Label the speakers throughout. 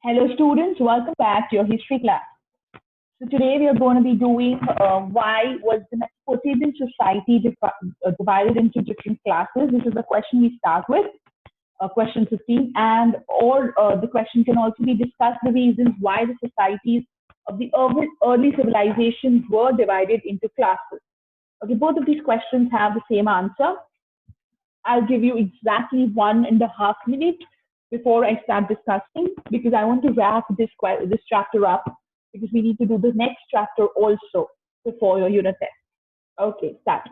Speaker 1: Hello students, welcome back to your history class. So today we are going to be doing why was the Mesopotamian society divided into different classes. This is the question we start with, question 15, and or the question can also be discussed the reasons why the societies of the early civilizations were divided into classes. Okay, both of these questions have the same answer. I'll give you exactly 1.5 minutes before I start discussing because I want to wrap this chapter up because we need to do the next chapter also before your unit test. Okay, start.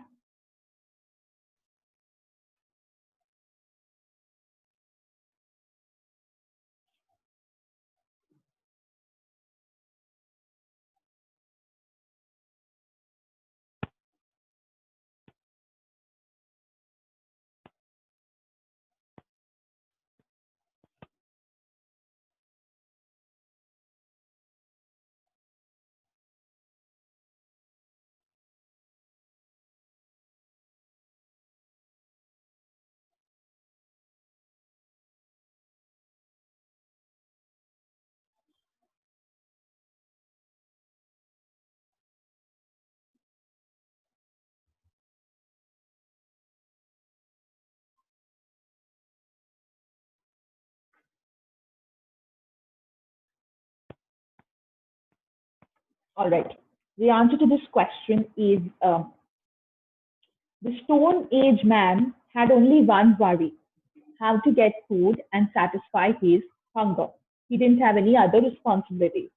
Speaker 1: All right. The answer to this question is the Stone Age man had only one worry: how to get food and satisfy his hunger. He didn't have any other responsibilities.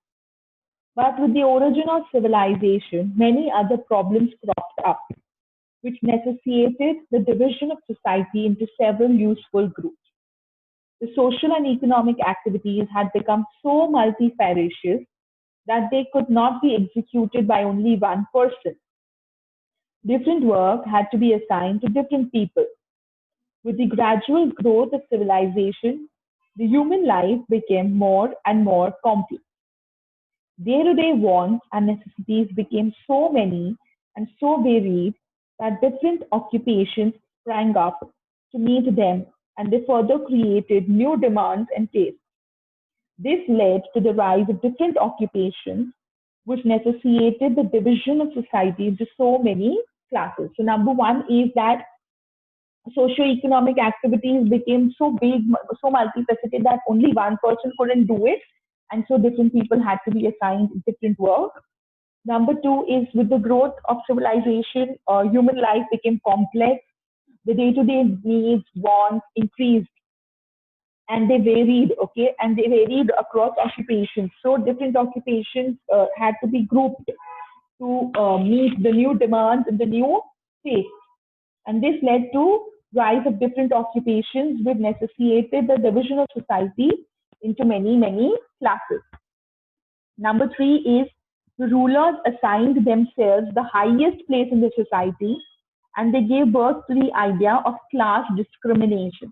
Speaker 1: But with the origin of civilization, many other problems cropped up, which necessitated the division of society into several useful groups. The social and economic activities had become so multifarious that they could not be executed by only one person. Different work had to be assigned to different people. With the gradual growth of civilization, the human life became more and more complex. Day to day wants and necessities became so many and so varied that different occupations sprang up to meet them, and they further created new demands and tastes. This led to the rise of different occupations, which necessitated the division of society into so many classes. So, number one is that socio-economic activities became so big, so multifaceted that only one person couldn't do it, and so different people had to be assigned different work. Number two is with the growth of civilization, human life became complex. The day-to-day needs, wants increased, and they varied. Okay, and they varied across occupations. So different occupations had to be grouped to meet the new demands and the new tastes. And this led to rise of different occupations, which necessitated the division of society into many, many classes. Number three is the rulers assigned themselves the highest place in the society, and they gave birth to the idea of class discrimination.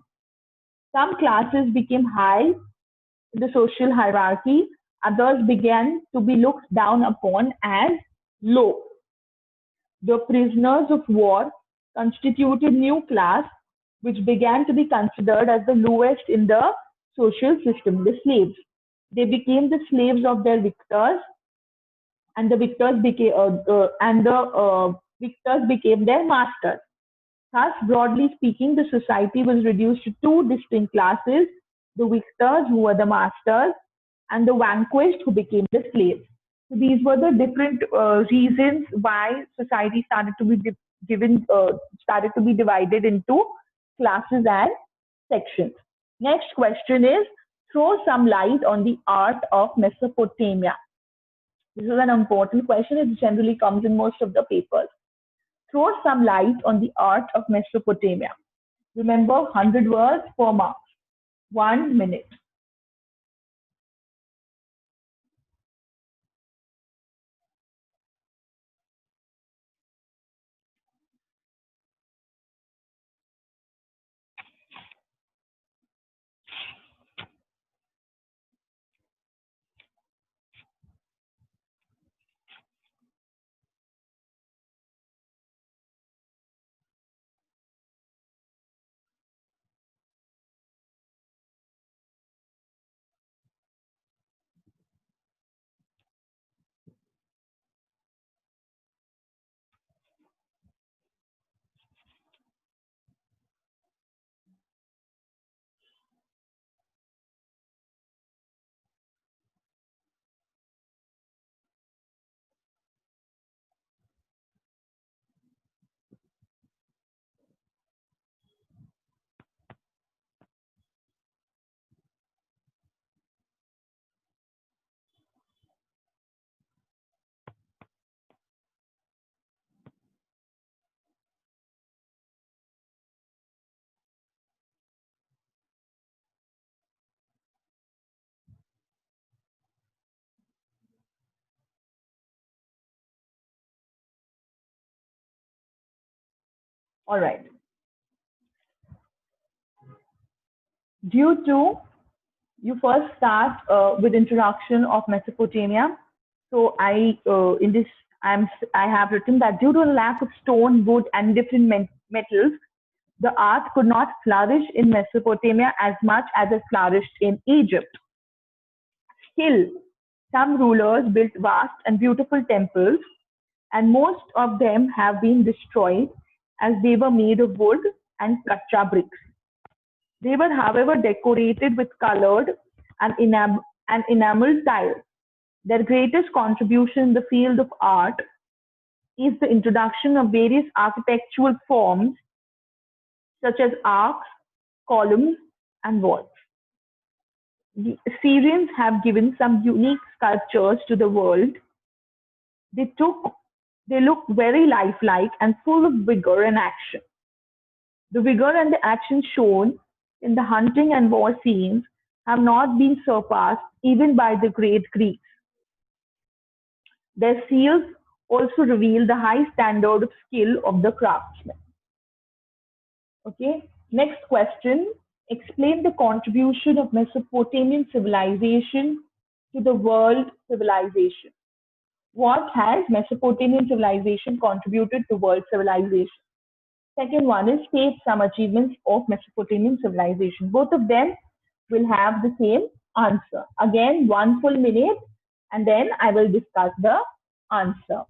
Speaker 1: Some classes became high in the social hierarchy, others began to be looked down upon as low. The prisoners of war constituted new class which began to be considered as the lowest in the social system, the slaves. They became the slaves of their victors, and the victors became their masters. Thus, broadly speaking, the society was reduced to two distinct classes: the victors, who were the masters, and the vanquished, who became the slaves. So these were the different reasons why society started to be divided into classes and sections. Next question is: throw some light on the art of Mesopotamia. This is an important question. It generally comes in most of the papers. Throw some light on the art of Mesopotamia. Remember, 100 words per mark. 1 minute. All right. Due to you first start with introduction of Mesopotamia. So in this I have written that due to a lack of stone, wood, and different metals, the art could not flourish in Mesopotamia as much as it flourished in Egypt. Still, some rulers built vast and beautiful temples, and most of them have been destroyed as they were made of wood and kacha bricks. They were, however, decorated with colored and enameled tiles. Their greatest contribution in the field of art is the introduction of various architectural forms such as arcs, columns, and walls. The Assyrians have given some unique sculptures to the world. They took they look very lifelike and full of vigor and action. The vigor and the action shown in the hunting and war scenes have not been surpassed even by the great Greeks. Their seals also reveal the high standard of skill of the craftsmen. Okay, next question. Explain the contribution of Mesopotamian civilization to the world civilization. What has Mesopotamian civilization contributed to world civilization? Second one is state some achievements of Mesopotamian civilization. Both of them will have the same answer. Again, 1 full minute, and then I will discuss the answer.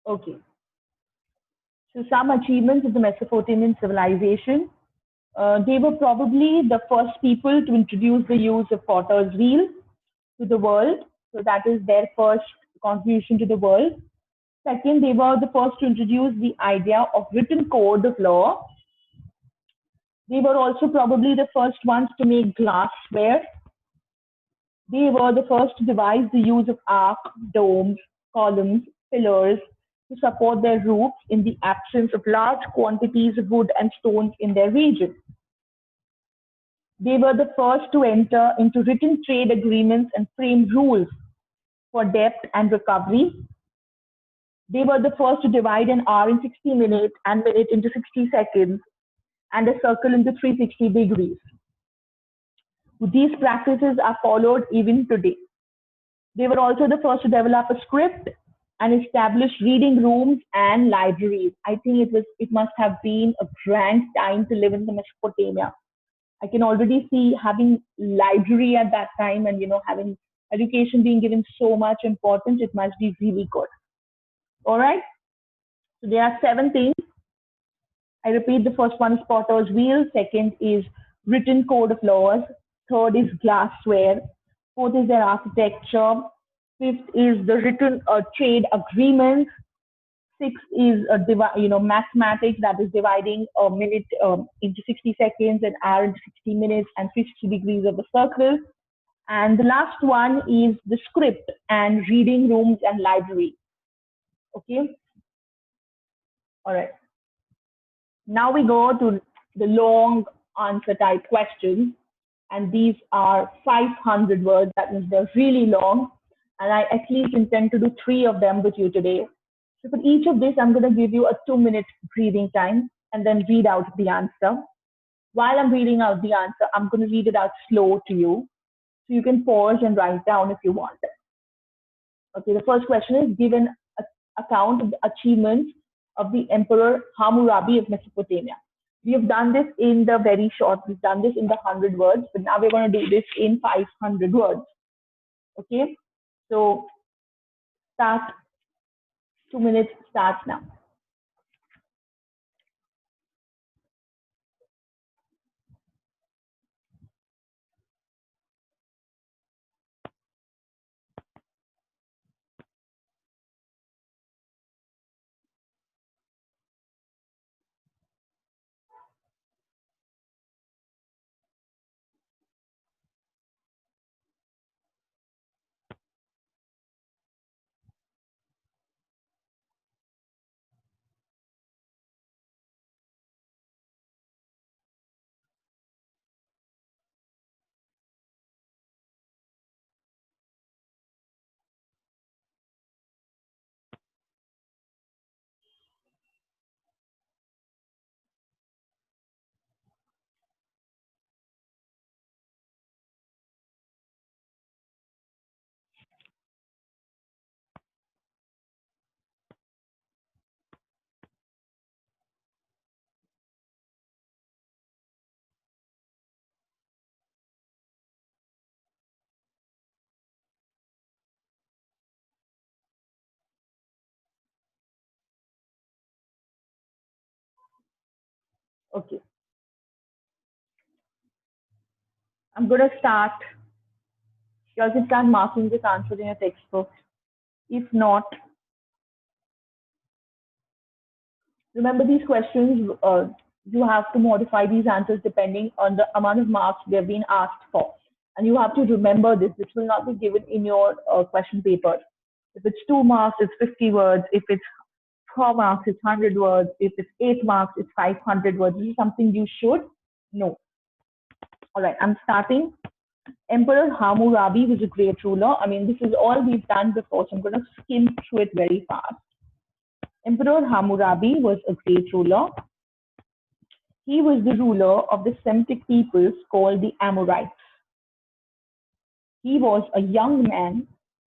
Speaker 1: Okay. So some achievements of the Mesopotamian civilization. They were probably the first people to introduce the use of potter's wheel to the world. So that is their first contribution to the world. Second, they were the first to introduce the idea of written code of law. They were also probably the first ones to make glassware. They were the first to devise the use of arc, domes, columns, pillars to support their roofs in the absence of large quantities of wood and stones in their region. They were the first to enter into written trade agreements and frame rules for debt and recovery. They were the first to divide an hour in 60 minutes and minute into 60 seconds and a circle into 360 degrees. These practices are followed even today. They were also the first to develop a script and establish reading rooms and libraries. I think it must have been a grand time to live in the Mesopotamia. I can already see having library at that time and having education being given so much importance. It must be really good. All right. So there are 7 things. I repeat, the first one is potter's wheel. Second is written code of laws. Third is glassware. Fourth is their architecture. Fifth is the written trade agreements. Sixth is mathematics, that is dividing a minute into 60 seconds, an hour into 60 minutes, and 50 degrees of the circle. And the last one is the script and reading rooms and library. Okay. All right. Now we go to the long answer type questions. And these are 500 words. That means they're really long. And I at least intend to do 3 of them with you today. So for each of this, I'm going to give you a 2-minute breathing time and then read out the answer. While I'm reading out the answer, I'm going to read it out slow to you. So you can pause and write down if you want. Okay, the first question is give an account of the achievements of the Emperor Hammurabi of Mesopotamia. We have done this in the very short, we've done this in the 100 words, but now we're going to do this in 500 words. Okay, so start, 2 minutes starts now. Okay, I'm going to start. You all can start marking this answer in your textbook. If not, remember these questions, you have to modify these answers depending on the amount of marks they've been asked for. And you have to remember this. This will not be given in your question paper. If it's 2 marks, it's 50 words. If it's 4 marks, it's 100 words. If it's 8 marks, it's 500 words. This is something you should know. All right, I'm starting. Emperor Hammurabi was a great ruler. I mean, this is all we've done before, so I'm going to skim through it very fast. Emperor Hammurabi was a great ruler. He was the ruler of the Semitic peoples called the Amorites. He was a young man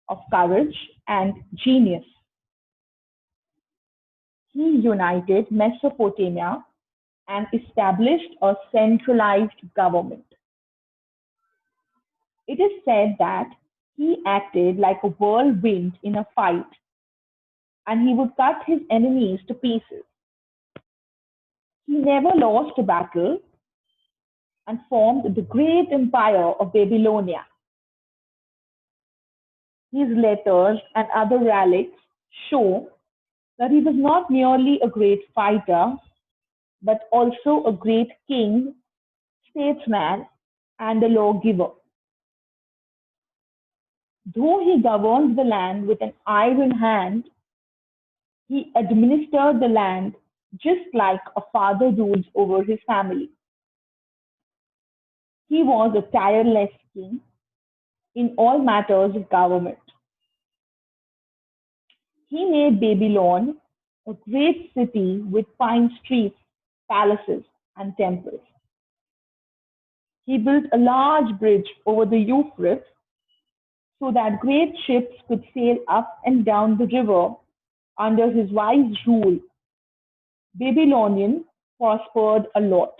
Speaker 1: of courage and genius. He united Mesopotamia and established a centralized government. It is said that he acted like a whirlwind in a fight, and he would cut his enemies to pieces. He never lost a battle and formed the great empire of Babylonia. His letters and other relics show that he was not merely a great fighter, but also a great king, statesman, and a lawgiver. Though he governed the land with an iron hand, he administered the land just like a father rules over his family. He was a tireless king in all matters of government. He made Babylon a great city with fine streets, palaces, and temples. He built a large bridge over the Euphrates so that great ships could sail up and down the river under his wise rule. Babylonians prospered a lot.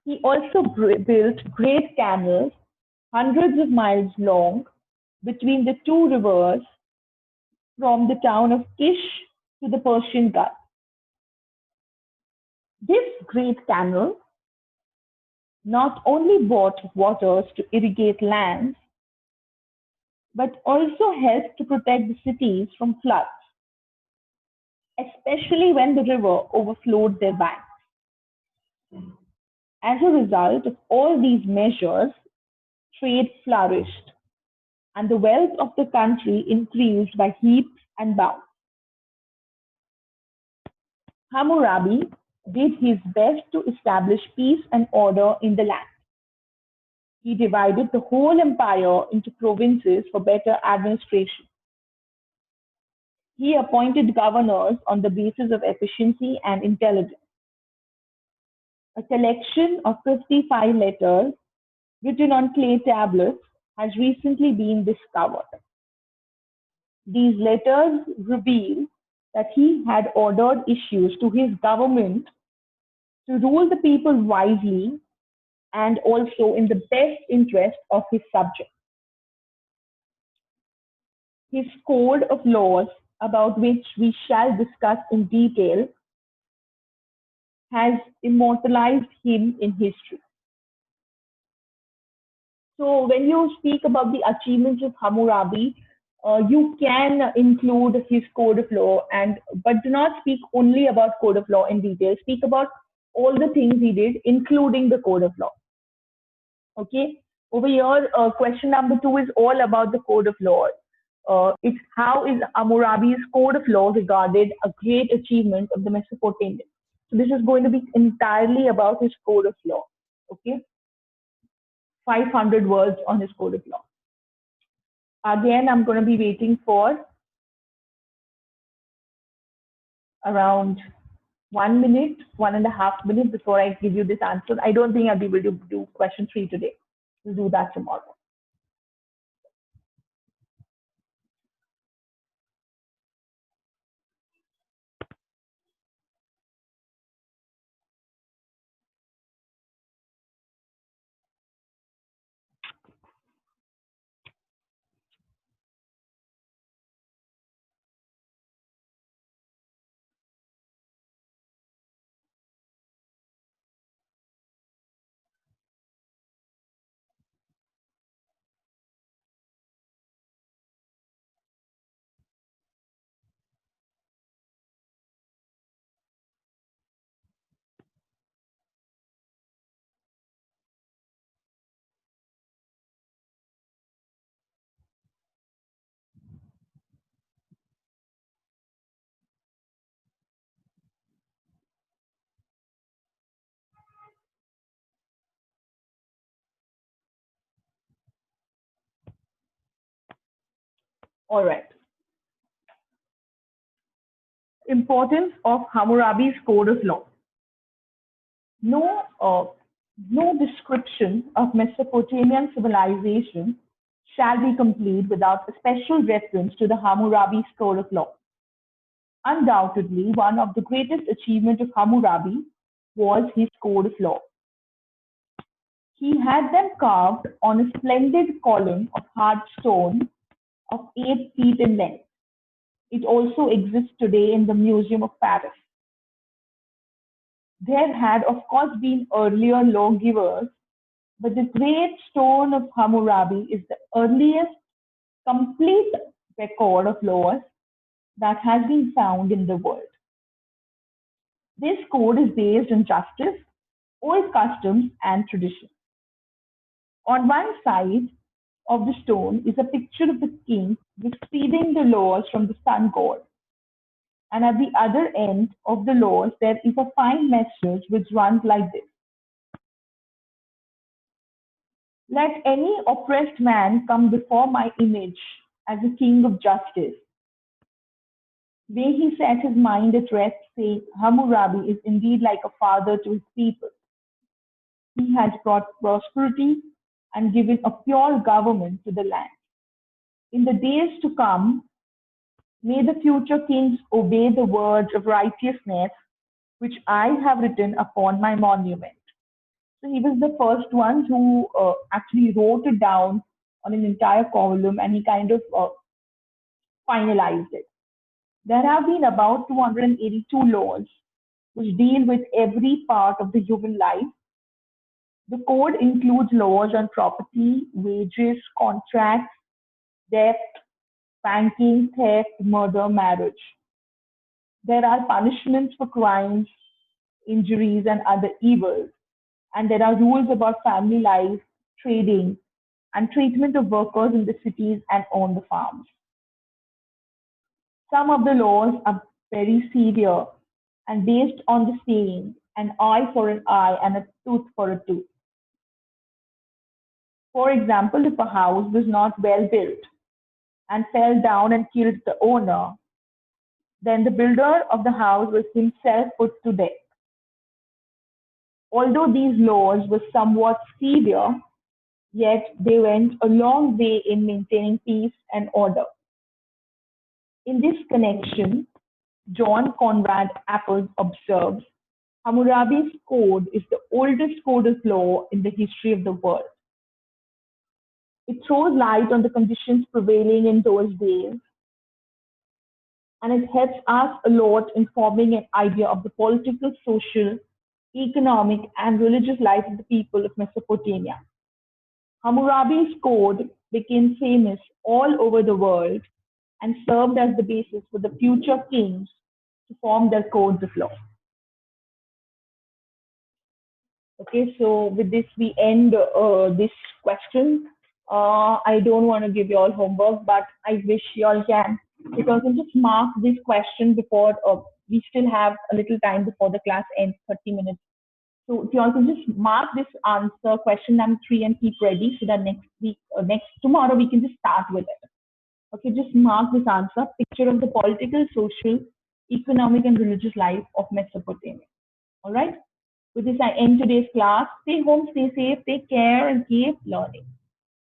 Speaker 1: He also built great canals, hundreds of miles long, between the two rivers from the town of Kish to the Persian Gulf. This great canal not only brought waters to irrigate lands, but also helped to protect the cities from floods, especially when the river overflowed their banks. As a result of all these measures, trade flourished, and the wealth of the country increased by heaps and bounds. Hammurabi did his best to establish peace and order in the land. He divided the whole empire into provinces for better administration. He appointed governors on the basis of efficiency and intelligence. A collection of 55 letters written on clay tablets, has recently been discovered. These letters reveal that he had ordered issues to his government to rule the people wisely and also in the best interest of his subjects. His code of laws, about which we shall discuss in detail, has immortalized him in history. So, when you speak about the achievements of Hammurabi, you can include his code of law, and but do not speak only about code of law in detail. Speak about all the things he did, including the code of law. Okay. Over here, question number 2 is all about the code of law. It's how is Hammurabi's code of law regarded a great achievement of the Mesopotamians. So this is going to be entirely about his code of law. Okay, 500 words on his code of law. Again, I'm going to be waiting for around 1 minute, 1.5 minutes before I give you this answer. I don't think I'll be able to do question 3 today. We'll do that tomorrow. All right. Importance of Hammurabi's code of law. No, no description of Mesopotamian civilization shall be complete without a special reference to the Hammurabi's code of law. Undoubtedly, one of the greatest achievements of Hammurabi was his code of law. He had them carved on a splendid column of hard stone of 8 feet in length. It also exists today in the Museum of Paris. There had, of course, been earlier lawgivers, but the great stone of Hammurabi is the earliest complete record of laws that has been found in the world. This code is based on justice, old customs, and tradition. On one side of the stone is a picture of the king receiving the laws from the sun god. And at the other end of the laws, there is a fine message which runs like this. Let any oppressed man come before my image as a king of justice. May he set his mind at rest, saying, Hammurabi is indeed like a father to his people. He has brought prosperity and given a pure government to the land. In the days to come, may the future kings obey the words of righteousness which I have written upon my monument. So he was the first one who actually wrote it down on an entire column, and he kind of finalized it. There have been about 282 laws which deal with every part of the human life. The code includes laws on property, wages, contracts, debt, banking, theft, murder, marriage. There are punishments for crimes, injuries, and other evils. And there are rules about family life, trading, and treatment of workers in the cities and on the farms. Some of the laws are very severe and based on the saying, an eye for an eye and a tooth for a tooth. For example, if a house was not well built and fell down and killed the owner, then the builder of the house was himself put to death. Although these laws were somewhat severe, yet they went a long way in maintaining peace and order. In this connection, John Conrad Apples observes Hammurabi's code is the oldest code of law in the history of the world. It throws light on the conditions prevailing in those days, and it helps us a lot in forming an idea of the political, social, economic, and religious life of the people of Mesopotamia. Hammurabi's code became famous all over the world and served as the basis for the future kings to form their codes of law. Okay, so with this, we end this question. I don't want to give you all homework, but I wish you all can. You can just mark this question before we still have a little time before the class ends, 30 minutes. So you all can just mark this answer, question number 3, and keep ready so that next week, tomorrow, we can just start with it. Okay, just mark this answer. Picture of the political, social, economic, and religious life of Mesopotamia. All right. With this, I end today's class. Stay home, stay safe, take care, and keep learning.